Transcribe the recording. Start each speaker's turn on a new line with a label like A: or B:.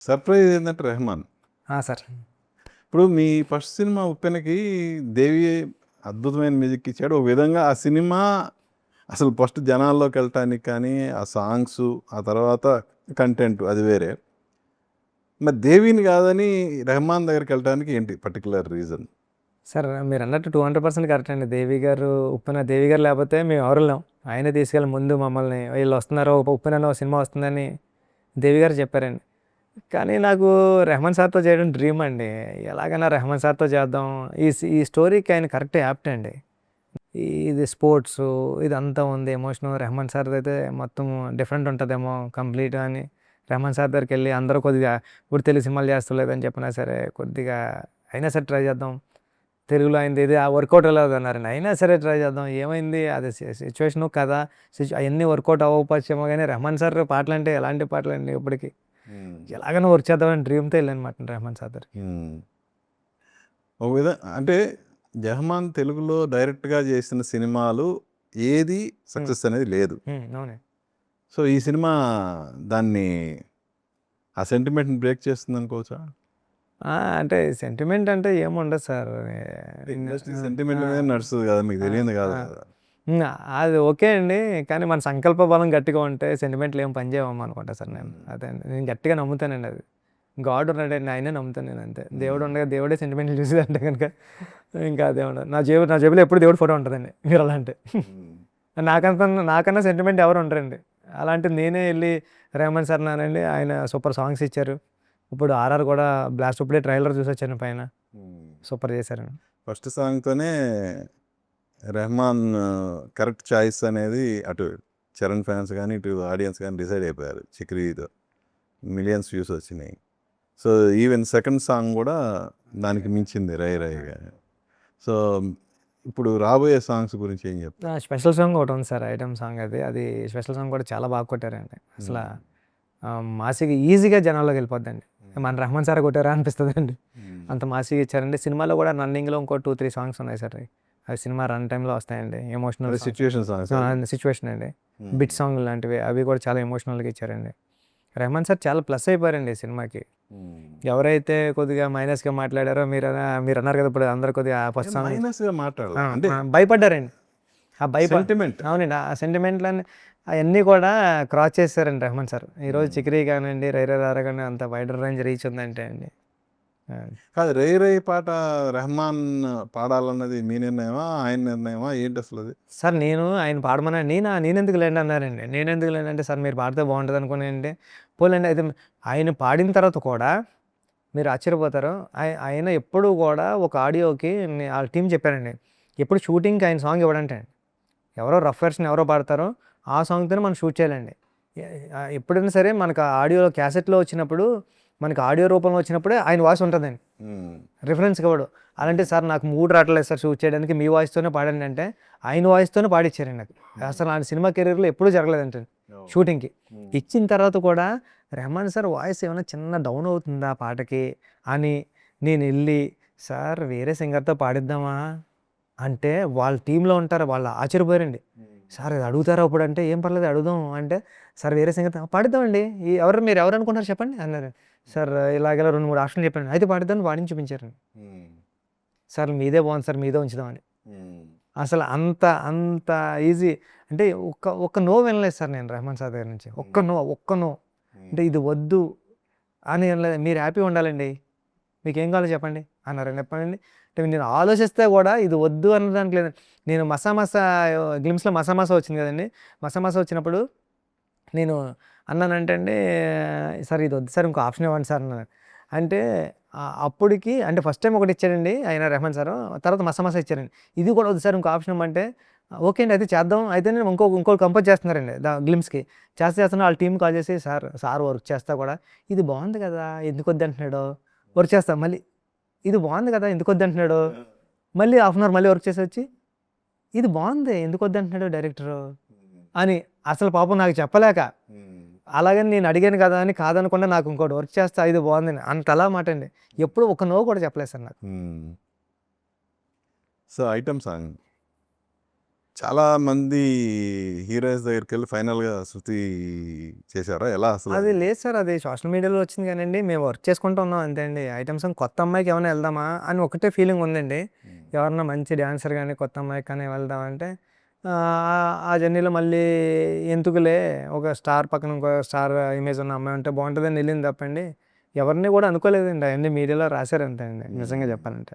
A: Surprise ఏంటంటే Rahman.
B: Sir.
A: ఇప్పుడు మీ first cinema 'ఉప్పెన'కి దేవి అద్భుతమైన మ్యూజిక్ ఇచ్చాడు. ఒక విధంగా ఆ సినిమా అసలు ఫస్ట్ జనాల్లోకి వెళ్ళటానికి కానీ, ఆ సాంగ్సు, ఆ తర్వాత కంటెంట్ అది వేరే. మరి దేవిని కాదని రెహమాన్ దగ్గరికి వెళ్ళటానికి ఏంటి పర్టికులర్ రీజన్?
B: సార్ మీరు అన్నట్టు 200% కరెక్ట్ అండి. దేవి గారు ఉప్పెన దేవి గారు లేకపోతే మేము ఎవరు లేం. ఆయనే తీసుకెళ్ళి ముందు మమ్మల్ని వీళ్ళు వస్తున్నారు ఉప్పెన అనే సినిమా వస్తుందని దేవి గారు చెప్పారండి. కానీ నాకు రెహమాన్ సార్తో చేయడం డ్రీమ్ అండి. ఎలాగైనా రెహమాన్ సార్తో చేద్దాం. ఈ స్టోరీకి ఆయన కరెక్ట్ యాప్ట్ అండి. ఇది స్పోర్ట్స్ ఇదంతా ఉంది ఎమోషనల్. రెహమాన్ సార్ అయితే మొత్తం డిఫరెంట్ ఉంటుందేమో కంప్లీట్ అని రెహమాన్ సార్ దగ్గరికి వెళ్ళి అందరూ కొద్దిగా ఇప్పుడు తెలుగు సినిమాలు చేస్తలేదని చెప్పినా సరే కొద్దిగా అయినా సరే ట్రై చేద్దాం. తెలుగులో అయింది ఇది వర్కౌట్ అవ్వలేదు అన్నారండి. అయినా సరే ట్రై చేద్దాం. ఏమైంది అది సిచ్యువేషను కదా అవన్నీ వర్కౌట్ అవ్వకపోవచ్చేమో కానీ రెహమాన్ సార్ పాటలు అంటే ఎలాంటి పాటలు అండి ఇప్పటికి ఎలాగైనా వర్క్ చేద్దామని డ్రీమ్తో వెళ్ళానమాట రెహమాన్ సార్ దగ్గరికి.
A: ఒక అంటే రెహమాన్ తెలుగులో డైరెక్ట్గా చేసిన సినిమాలు ఏది సక్సెస్ అనేది లేదు.
B: అవునే.
A: సో ఈ సినిమా దాన్ని ఆ సెంటిమెంట్ని బ్రేక్ చేస్తుంది అనుకోవచ్చా?
B: అంటే సెంటిమెంట్ అంటే ఏముండదు సార్.
A: ఇండస్ట్రీ సెంటిమెంట్ మీద నడుస్తుంది కదా, మీకు తెలియదు కాదు కదా.
B: అది ఓకే అండి. కానీ మన సంకల్ప బలం గట్టిగా ఉంటే సెంటిమెంట్లు ఏం పనిచేయమని అనుకుంటా సార్ నేను. అదే నేను గట్టిగా నమ్ముతానండి అది. గాడ్ ఉన్నాడండి ఆయనే నమ్ముతాను నేను అంతే. దేవుడు ఉండగా దేవుడే సెంటిమెంట్లు చూసేదంటే కనుక ఇంకా అదే ఉండదు. నా జేబులో ఎప్పుడు దేవుడు ఫోటో ఉంటుందండి మీరు అలా అంటే. నాకన్నా సెంటిమెంట్ ఎవరు ఉండరండి. అలాంటిది నేనే వెళ్ళి రెహమాన్ సార్ నానండి ఆయన సూపర్ సాంగ్స్ ఇచ్చారు. ఇప్పుడు ఆర్ఆర్ కూడా బ్లాస్ట్ ఇప్పుడే ట్రైలర్ చూసి వచ్చాను పైన. సూపర్ చేశారండి.
A: ఫస్ట్ సాంగ్తోనే రెహమాన్ కరెక్ట్ చాయిస్ అనేది అటు చరణ్ ఫ్యాన్స్ కానీ ఇటు ఆడియన్స్ కానీ డిసైడ్ అయిపోయారు. చిక్రీతో మిలియన్స్ వ్యూస్ వచ్చినాయి. సో ఈవెన్ సెకండ్ సాంగ్ కూడా దానికి మించింది రై రైగా. సో ఇప్పుడు రాబోయే సాంగ్స్ గురించి ఏం చెప్తారు?
B: స్పెషల్ సాంగ్ ఒకటి ఉంది సార్, ఐటమ్ సాంగ్ అది స్పెషల్ సాంగ్ కూడా చాలా బాగా కొట్టారండి. అసలు మాసిగా ఈజీగా జనాల్లోకి వెళ్ళిపోద్దండి. మన రెహమాన్ సార్ కొట్టారా అనిపిస్తుంది అండి. అంత మాసిగా ఇచ్చారండి. సినిమాలో కూడా రన్నింగ్లో ఇంకో 2-3 సాంగ్స్ ఉన్నాయి సార్. అవి సినిమా రన్ టైంలో వస్తాయండి. ఎమోషనల్ సిచ్యువేషన్ అండి. బిట్ సాంగ్ లాంటివి అవి కూడా చాలా ఎమోషనల్గా ఇచ్చారండి. రెహమాన్ సార్ చాలా ప్లస్ అయిపోయారండి ఈ సినిమాకి. ఎవరైతే కొద్దిగా మైనస్గా మాట్లాడారో మీరు అన్నారు కదా ఇప్పుడు అందరు కొద్దిగా ఫస్ట్ సాంగ్ భయపడ్డారండి. అవునండి. ఆ సెంటిమెంట్లన్నీ అవన్నీ కూడా క్రాస్ చేశారండి రెహమాన్ సార్. ఈరోజు చిక్రీ కానివ్వండి రైరా రారా కానీ అంత వైడర్ రేంజ్ రీచ్ ఉందంటే అండి.
A: కాదు, రై రై పాట రెహమాన్ పాడాలన్నది మీ నిర్ణయమా ఆయన నిర్ణయమా ఏంటి అసలు అది?
B: సార్ నేను ఆయన పాడమన్నా నేనెందుకు లేండి అన్నారండి. నేనెందుకు లేండి అంటే సార్ మీరు పాడితే బాగుంటుంది అనుకున్నానండి. పోలేండి అయితే ఆయన పాడిన తర్వాత కూడా మీరు ఆశ్చర్యపోతారు. ఆయన ఎప్పుడు కూడా ఒక ఆడియోకి వాళ్ళ టీం చెప్పారండి. ఎప్పుడు షూటింగ్కి ఆయన సాంగ్ ఇవ్వడంటే ఎవరో రఫ్ వెర్షన్ ఎవరో పాడతారో ఆ సాంగ్తోనే మనం షూట్ చేయాలండి. ఎప్పుడైనా సరే మనకు ఆడియో క్యాసెట్లో వచ్చినప్పుడు మనకి ఆడియో రూపంలో వచ్చినప్పుడే ఆయన వాయిస్ ఉంటుందండి రిఫరెన్స్ ఇవ్వడు. అలాంటి సార్ నాకు మూడు రావట్లేదు సార్ షూట్ చేయడానికి మీ వాయిస్తోనే పాడండి అంటే ఆయన వాయిస్తోనే పాడిచ్చారండి నాకు. అసలు ఆయన సినిమా కెరీర్లో ఎప్పుడూ జరగలేదంటే షూటింగ్కి ఇచ్చిన తర్వాత కూడా రెహమాన్ సార్ వాయిస్ ఏమైనా చిన్న డౌన్ అవుతుందా పాటకి అని నేను వెళ్ళి సార్ వేరే సింగర్తో పాడిద్దామా అంటే వాళ్ళ టీంలో ఉంటారు వాళ్ళు ఆశ్చర్యపోయారండి. సార్ అది అడుగుతారా అప్పుడు అంటే ఏం పర్లేదు అడుగుదాం అంటే సార్ వేరే సింగర్ పాడిద్దామండి మీరు ఎవరు అనుకుంటారు చెప్పండి అన్నారు. సార్ ఇలాగెలా 2-3 ఆప్షన్లు చెప్పాను. అయితే పాడిద్దామని పాడించి చూపించారండి. సార్ మీదే బాగుంది సార్ మీదే ఉంచుదామని. అసలు అంత ఈజీ అంటే ఒక్క నో వినలేదు సార్ నేను రెహమాన్ సార్ దగ్గర నుంచి. ఒక్క నో అంటే ఇది వద్దు అని వినలేదు. మీరు హ్యాపీ ఉండాలండి మీకేం కావాలో చెప్పండి అన్నారండి. చెప్పండి అంటే నేను ఆలోచిస్తే కూడా ఇది వద్దు అన్నదానికి లేదు. నేను మసా గ్లిమ్స్లో మసా వచ్చింది కదండి. మసా వచ్చినప్పుడు నేను అన్నానంటే అండి సార్ ఇది వద్దు సార్ ఇంకో ఆప్షన్ ఇవ్వండి సార్ అన్నాను. అంటే అప్పటికి అంటే ఫస్ట్ టైం ఒకటి ఇచ్చాడండి ఆయన రెహమాన్ సార్. తర్వాత మసా ఇచ్చారండి. ఇది కూడా వద్దు సార్ ఇంకో ఆప్షన్ ఇవ్వమంటే ఓకే అండి అయితే చేద్దాం. అయితే నేను ఇంకో కంపోజ్ చేస్తున్నారండి గ్లిమ్స్కి చేస్తున్నా వాళ్ళ టీం కాల్ చేసి సార్ వర్క్ చేస్తా కూడా ఇది బాగుంది కదా ఎందుకు వద్దు అంటున్నాడు. వర్క్ చేస్తా మళ్ళీ ఇది బాగుంది కదా ఎందుకు వద్దు అంటున్నాడు. మళ్ళీ హాఫ్ అన్ అవర్ మళ్ళీ వర్క్ చేసి వచ్చి ఇది బాగుంది ఎందుకు వద్దు అంటున్నాడు డైరెక్టరు అని అసలు పాపం నాకు చెప్పలేక అలాగని నేను అడిగాను కదా అని కాదనకుండా నాకు ఇంకోటి వర్క్ చేస్తా ఇది బాగుంది అంతలా మాట అండి. ఎప్పుడు ఒక నో కూడా చెప్పలేదు సార్ నాకు.
A: సో ఐటమ్ సాంగ్ చాలా మంది హీరోయిన్స్ దగ్గరికి వెళ్ళి ఫైనల్గా శృతి చేశారా ఎలా అసలు
B: అది లేదు సార్, అది సోషల్ మీడియాలో వచ్చింది కానండి. మేము వర్క్ చేసుకుంటూ ఉన్నాం అంతే అండి. ఐటమ్ సాంగ్ కొత్త అమ్మాయికి ఏమైనా వెళ్దామా అని ఒకటే ఫీలింగ్ ఉందండి. ఎవరన్నా మంచి డాన్సర్ కానీ కొత్త అమ్మాయికి కానీ వెళ్దామంటే ఆ జర్నీలో మళ్ళీ ఎందుకులే ఒక స్టార్ పక్కన ఇంకో స్టార్ ఇమేజ్ ఉన్న అమ్మాయి ఉంటే బాగుంటుందని వెళ్ళింది తప్పండి. ఎవరిని కూడా అనుకోలేదండి. అవన్నీ మీడియాలో రాశారంతే అండి నిజంగా చెప్పాలంటే.